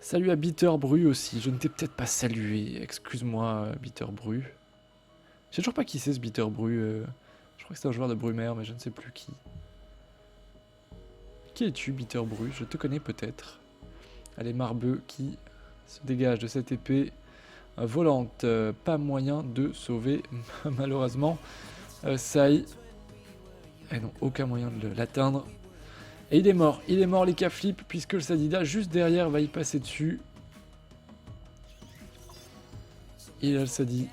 Salut à Bitter Bru aussi. Je ne t'ai peut-être pas salué. Excuse-moi, Bitter Bru. Je sais toujours pas qui c'est ce Bitter Bru. Je crois que c'est un joueur de Brumer, mais je ne sais plus qui. Qui es-tu, Bitter Bru? Je te connais peut-être. Allez, Marbeux qui se dégage de cette épée volante. Pas moyen de sauver, malheureusement. Sai. Et non, aucun moyen de l'atteindre. Et il est mort les K-Flip, puisque le Sadida juste derrière va y passer dessus. Il a le Sadi.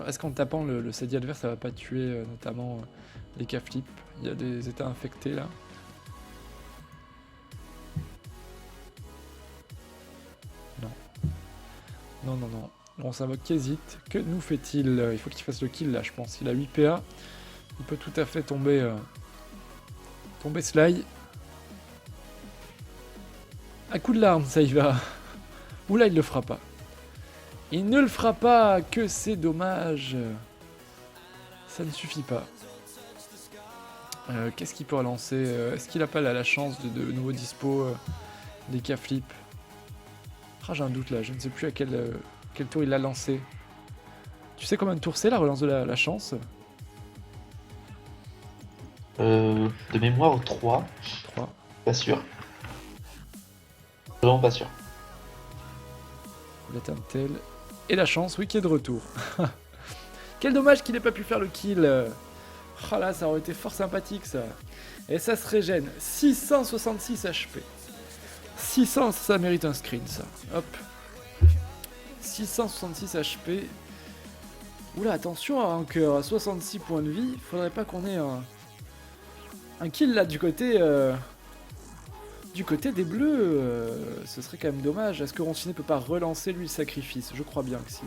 Est-ce qu'en tapant le Sadi adverse, ça va pas tuer notamment les K-Flip? Il y a des états infectés là. Non. Non. Bon, ça va qu'hésite. Que nous fait-il? Il faut qu'il fasse le kill là, je pense. Il a 8 PA. Il peut tout à fait tomber Sly. À coup de larme, ça y va. Oula, il le fera pas. Il ne le fera pas, que c'est dommage. Ça ne suffit pas. Qu'est-ce qu'il peut relancer? Est-ce qu'il a pas la chance de nouveau dispo des K-flip? Ah, j'ai un doute là, je ne sais plus à quel tour il l'a lancé. Tu sais combien de tours c'est la relance de la chance?
De mémoire 3.
3.
Pas sûr. Vraiment pas sûr.
La Turtle et la chance, oui, qui est de retour. Quel dommage qu'il n'ait pas pu faire le kill. Oh là, ça aurait été fort sympathique ça. Et ça se régène. 666 HP. 600, ça mérite un screen ça. Hop. 666 HP. Oula, attention à un cœur à 66 points de vie. Faudrait pas qu'on ait un kill là du côté des bleus. Ce serait quand même dommage. Est-ce que Roncinet peut pas relancer lui le sacrifice? Je crois bien que si.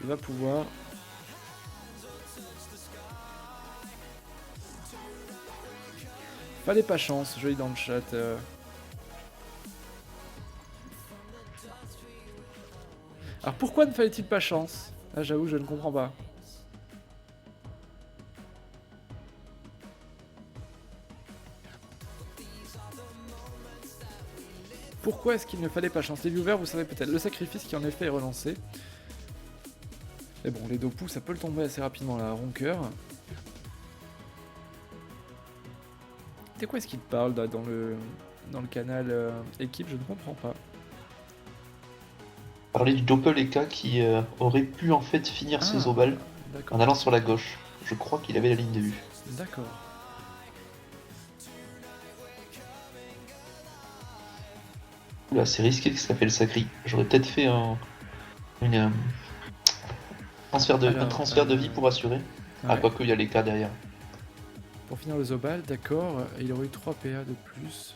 Il va pouvoir. Fallait pas chance, je lis dans le chat. Alors pourquoi ne fallait-il pas chance? Là j'avoue je ne comprends pas. Pourquoi est-ce qu'il ne fallait pas chance? Les viewers, vous savez peut-être, le sacrifice qui en effet est relancé. Mais bon, les Dopu, ça peut le tomber assez rapidement là, Ronqueur. C'est quoi est-ce qu'il parle là, dans le canal équipe? Je ne comprends pas.
Parler du Doppel-Eka qui aurait pu en fait finir ses obals en allant sur la gauche. Je crois qu'il avait la ligne de vue.
D'accord.
Là, c'est risqué que ça fait le sacri. J'aurais peut-être fait un transfert de vie pour assurer. Ouais. Ah, quoique il y a les cas derrière.
Pour finir le Zobal, d'accord, il aurait eu 3 PA de plus.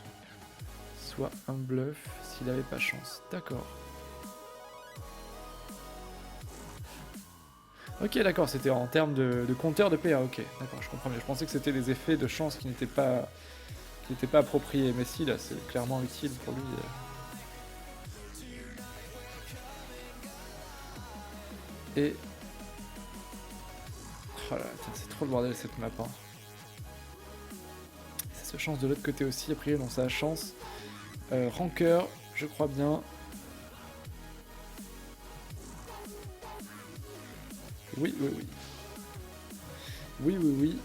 Soit un bluff s'il avait pas chance. D'accord. Ok, d'accord, c'était en termes de compteur de PA, ok. D'accord, je comprends mieux. Je pensais que c'était des effets de chance qui n'étaient pas appropriés. Mais si, là, c'est clairement utile pour lui. Et... oh là, c'est trop le bordel cette map. Hein. Ça se change de l'autre côté aussi, a priori, donc ça a chance. Rancœur, je crois bien. Oui, oui, oui. Oui, oui, oui.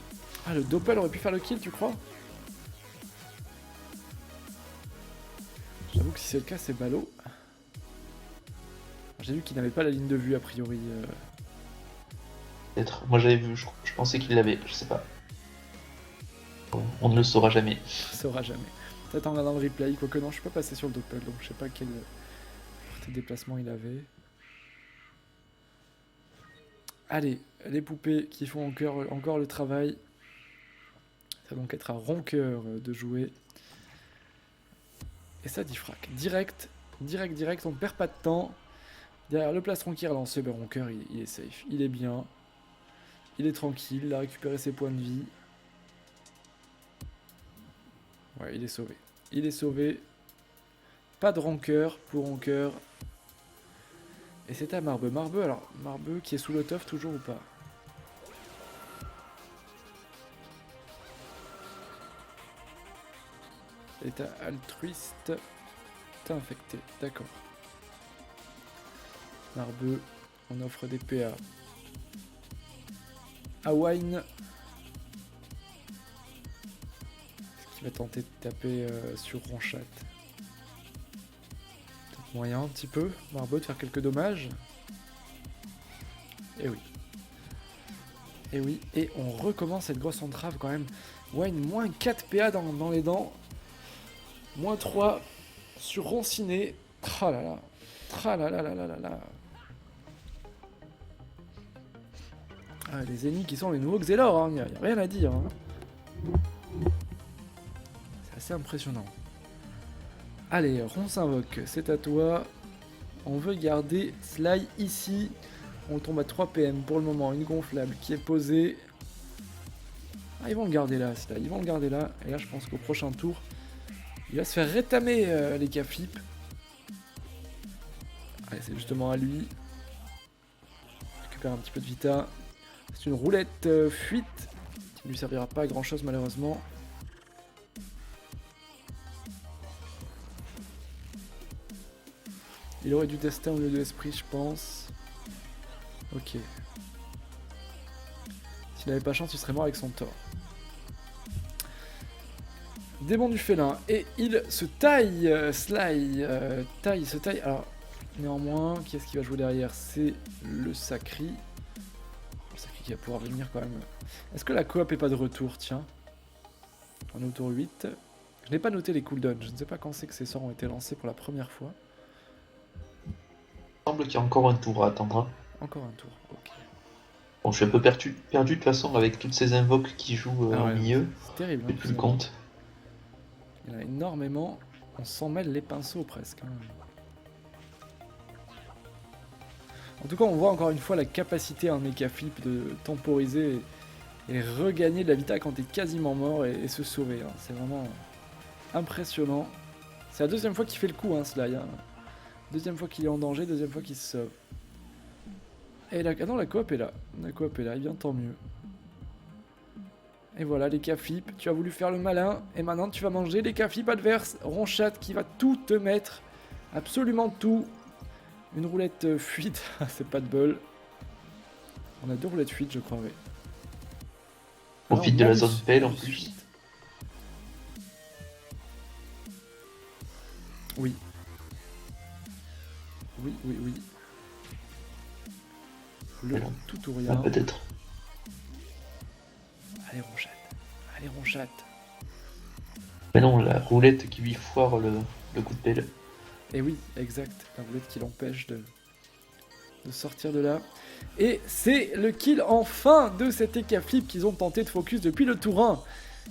Ah, le Doppel aurait pu faire le kill, tu crois? J'avoue que si c'est le cas, c'est ballot. J'ai vu qu'il n'avait pas la ligne de vue, a priori.
Peut-être. Moi, j'avais vu, je pensais qu'il l'avait, je sais pas. On ne le saura jamais.
On ne saura jamais. Peut-être en regardant le replay, quoique non, je suis pas passé sur le Doppel, donc je sais pas quel déplacement il avait. Allez, les poupées qui font encore le travail. Ça va donc être à Ronqueur de jouer. Et ça dit frac. Direct, on ne perd pas de temps. Derrière le plastron qui est relancé, ben Ronqueur il est safe. Il est bien. Il est tranquille, il a récupéré ses points de vie. Ouais, il est sauvé. Il est sauvé. Pas de Ronqueur pour Ronqueur. Et c'est à Marbeux. Marbeux, alors, Marbeux qui est sous le tof toujours ou pas? État altruiste. T'es infecté, d'accord. Marbeux, on offre des PA. À Wine. Est-ce qu'il va tenter de taper sur Ronchat? Moyen un petit peu, Marbeux de faire quelques dommages. Et oui. Et oui, et on recommence cette grosse entrave quand même. Wine, moins 4 PA dans les dents. Moins 3 sur Roncinet. Ah là là. Ah là là là là là là. Ah, les ennemis qui sont les nouveaux Xelor, hein. Y a rien à dire. Hein. C'est assez impressionnant. Allez, Ron s'invoque, c'est à toi. On veut garder Sly ici. On tombe à 3 PM pour le moment. Une gonflable qui est posée. Ah, ils vont le garder là, Sly. Ils vont le garder là. Et là, je pense qu'au prochain tour, il va se faire rétamer les K-flip. Allez, c'est justement à lui. récupère un petit peu de vita. C'est une roulette fuite qui ne lui servira pas à grand chose malheureusement. Il aurait du destin au lieu de l'esprit, je pense. Ok. S'il n'avait pas chance, il serait mort avec son tort. Démon du félin. Et il se taille, Sly. Se taille. Alors, néanmoins, qui est-ce qui va jouer derrière? C'est le Sacri. Le Sacri qui va pouvoir venir quand même. Est-ce que la coop est pas de retour? Tiens. On est au tour 8. Je n'ai pas noté les cooldowns. Je ne sais pas quand c'est que ces sorts ont été lancés pour la première fois.
Il semble qu'il y a encore un tour à attendre.
Encore un tour, ok.
Bon, je suis un peu perdu de toute façon avec toutes ces invoques qui jouent
Ah
au
ouais,
milieu.
c'est terrible.
J'ai plus le compte.
Il y en a énormément. On s'en mêle les pinceaux presque. Hein. En tout cas, on voit encore une fois la capacité à un Mecha Flip de temporiser et regagner de la vita quand t'es quasiment mort et se sauver. Hein. C'est vraiment impressionnant. C'est la deuxième fois qu'il fait le coup, hein, Sly. Hein. Deuxième fois qu'il est en danger, deuxième fois qu'il se sauve. Et ah non, la coop est là. La coop est là, et bien tant mieux. Et voilà, les K-flip, tu as voulu faire le malin, et maintenant tu vas manger les K-flip adverses. Ronchat qui va tout te mettre, absolument tout. Une roulette fuite, c'est pas de bol. On a 2 roulettes fuite, je crois, oui.
Profite de la zone pelle en plus.
Oui. Oui. Le tout ou rien.
Ah, peut-être.
Allez, Ronchat. Allez, Ronchat.
Mais non, la roulette qui lui foire le coup de pelle.
Et oui, exact. La roulette qui l'empêche de sortir de là. Et c'est le kill enfin de cet Eka Flip qu'ils ont tenté de focus depuis le tour 1.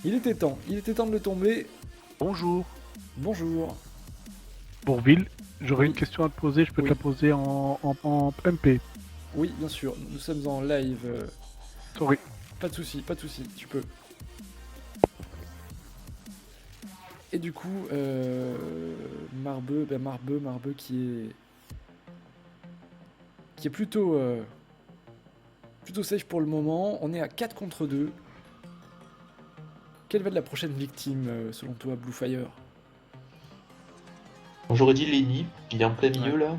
Il était temps de le tomber.
Bonjour.
Bonjour.
Bourville, j'aurais
Oui.
une question à te poser, je peux
Oui.
te la poser en MP.
Oui, bien sûr, nous sommes en live.
Sorry.
Pas de souci, tu peux. Et du coup, Marbeux qui est plutôt safe pour le moment. On est à 4 contre 2. Quelle va être la prochaine victime selon toi, Bluefire?
J'aurais dit Lenny, il est en plein milieu là.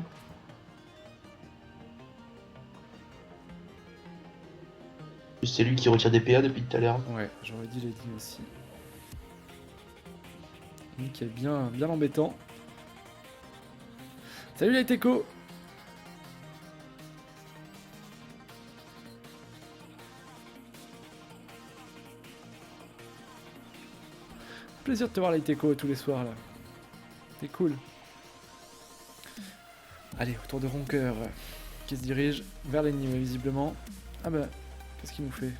C'est lui qui retire des PA depuis tout à l'heure.
Ouais, j'aurais dit Lady aussi. Lui qui est bien embêtant. Salut les Teco. Plaisir de te voir les Teco tous les soirs là. T'es cool. Allez, autour de Ronqueur qui se dirige vers l'ennemi visiblement. Ah bah, qu'est-ce qu'il nous fait?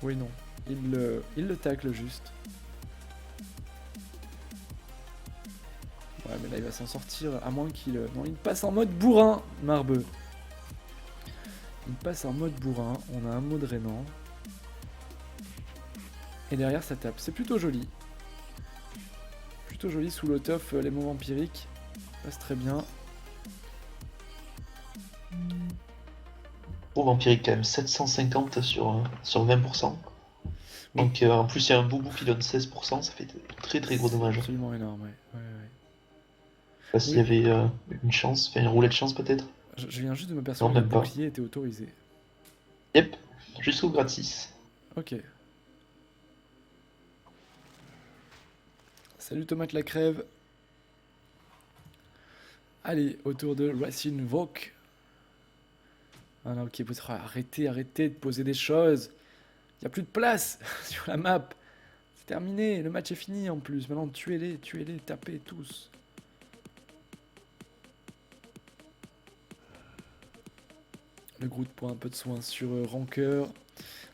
Oui, non. Il le tacle juste. Ouais, mais là il va s'en sortir à moins qu'il... Non, il passe en mode bourrin, Marbeux. Il passe en mode bourrin. On a un mot drainant. Et derrière ça tape. C'est plutôt joli. Plutôt joli sous l'autof, les mots vampiriques. Passe très bien.
Pour vampirique quand même 750 sur 20%. Donc en plus il y a un boubou qui donne 16%, ça fait de très très gros dommages.
Absolument énorme, ouais.
Je sais pas s'il y avait une chance, enfin une roulette de chance peut-être.
Je viens juste de me percevoir
Non,
que le
même pas.
bouclier était autorisé.
Yep, jusqu'au grade 6.
Ok. Salut Tomate la crève. Allez, autour de Racine Vok. Ah non, ok, arrêtez de poser des choses. Il n'y a plus de place sur la map. C'est terminé, le match est fini en plus. Maintenant, tuez-les, tapez tous. Le Groot pour un peu de soin sur Rancœur.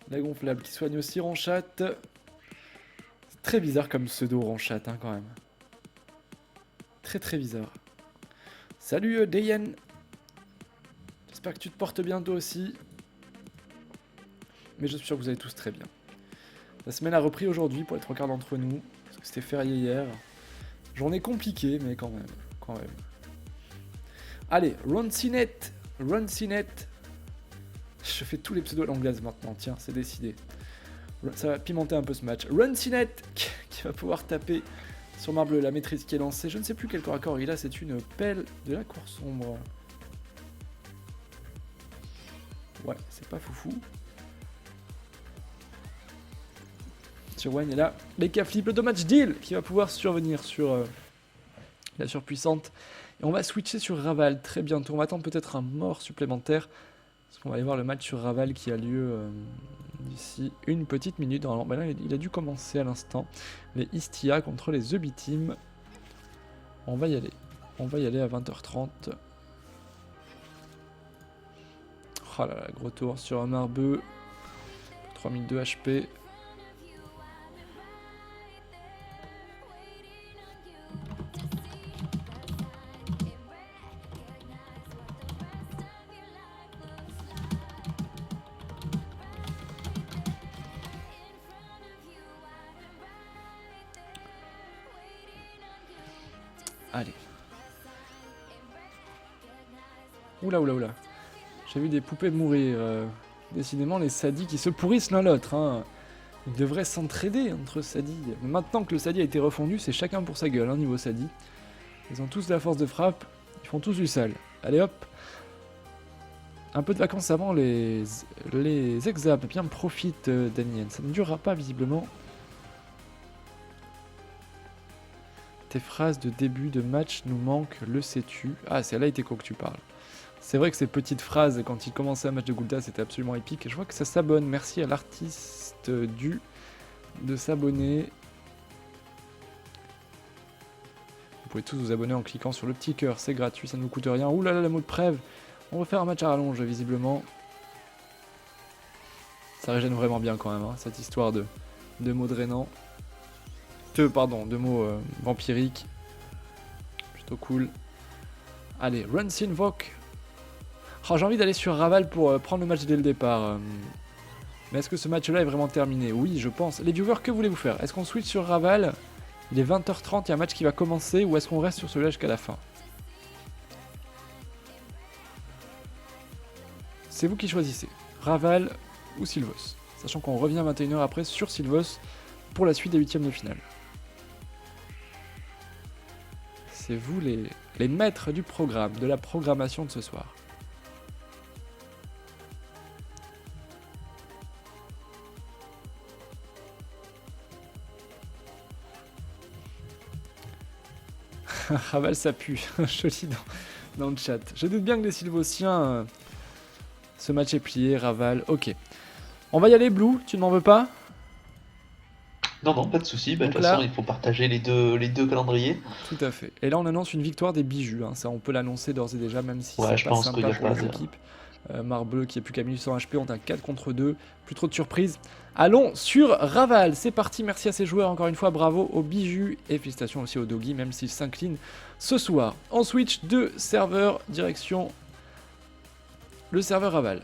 La gonflable qui soigne aussi Ronchat. C'est très bizarre comme pseudo Ronchat hein, quand même. Très bizarre. Salut Dayan. J'espère que tu te portes bien toi aussi. Mais je suis sûr que vous allez tous très bien. La semaine a repris aujourd'hui pour les 3/4 d'entre nous. Parce que c'était férié hier. Journée compliquée mais quand même. Allez, Roncinette Runcinet. Je fais tous les pseudos à l'anglaise maintenant, tiens, c'est décidé. Ça va pimenter un peu ce match. Runcinet qui va pouvoir taper sur marbre la maîtrise qui est lancée. Je ne sais plus quel corps à corps il a, c'est une pelle de la cour sombre. Ouais, c'est pas foufou. Sur Wayne et là, les cas flip, le dommage deal qui va pouvoir survenir sur la surpuissante. Et on va switcher sur Raval très bientôt. On va attendre peut-être un mort supplémentaire. Parce qu'on va aller voir le match sur Raval qui a lieu d'ici une petite minute. Alors, ben là, il a dû commencer à l'instant. Les Istia contre les The B-Team. On va y aller. On va y aller à 20h30. Oh là là, gros tour sur un marbeux. 3002 HP. Allez. Oula, oula, oula. J'ai vu des poupées mourir. Décidément, les sadis qui se pourrissent l'un l'autre. Hein. Ils devraient s'entraider entre sadis. Mais maintenant que le sadi a été refondu, c'est chacun pour sa gueule, hein, niveau sadi. Ils ont tous la force de frappe. Ils font tous du sale. Allez hop. Un peu de vacances avant les exams. Bien profite, Daniel. Ça ne durera pas, visiblement. Tes phrases de début de match nous manquent, le sais-tu? Ah, c'est à l'Aiteco que tu parles. C'est vrai que ces petites phrases, quand il commençait un match de Gul'dan, c'était absolument épique. Et je vois que ça s'abonne. Merci à l'artiste de s'abonner. Vous pouvez tous vous abonner en cliquant sur le petit cœur. C'est gratuit, ça ne vous coûte rien. Ouh là là, la mot de preuve. On va faire un match à rallonge, visiblement. Ça régène vraiment bien quand même, hein, cette histoire de mots drainants. De mots vampiriques. Plutôt cool. Allez, Runs Invoke. Oh, j'ai envie d'aller sur Raval pour prendre le match dès le départ. Mais est-ce que ce match-là est vraiment terminé? Oui, je pense. Les viewers, que voulez-vous faire? Est-ce qu'on switch sur Raval? Il est 20h30, il y a un match qui va commencer. Ou est-ce qu'on reste sur celui-là jusqu'à la fin? C'est vous qui choisissez. Raval ou Sylvos. Sachant qu'on revient 21h après sur Sylvos pour la suite des huitièmes de finale. C'est vous les maîtres du programme, de la programmation de ce soir. Raval ça pue, joli dans le chat. Je doute bien que les Sylvosiens, ce match est plié, Raval, ok. On va y aller, Blue, tu ne m'en veux pas?
Non, pas de soucis. De toute
là,
façon, il faut partager les deux calendriers.
Tout à fait. Et là, on annonce une victoire des Bijus. Hein. Ça, on peut l'annoncer d'ores et déjà, même si
Ouais,
c'est pas sympa pour les
de...
équipes. Marbleu qui est plus qu'à 1800 HP, on a 4 contre 2. Plus trop de surprises. Allons sur Raval. C'est parti. Merci à ces joueurs. Encore une fois, bravo aux Bijus. Et félicitations aussi aux Doggy, même s'ils s'inclinent ce soir. On switch de serveur direction le serveur Raval.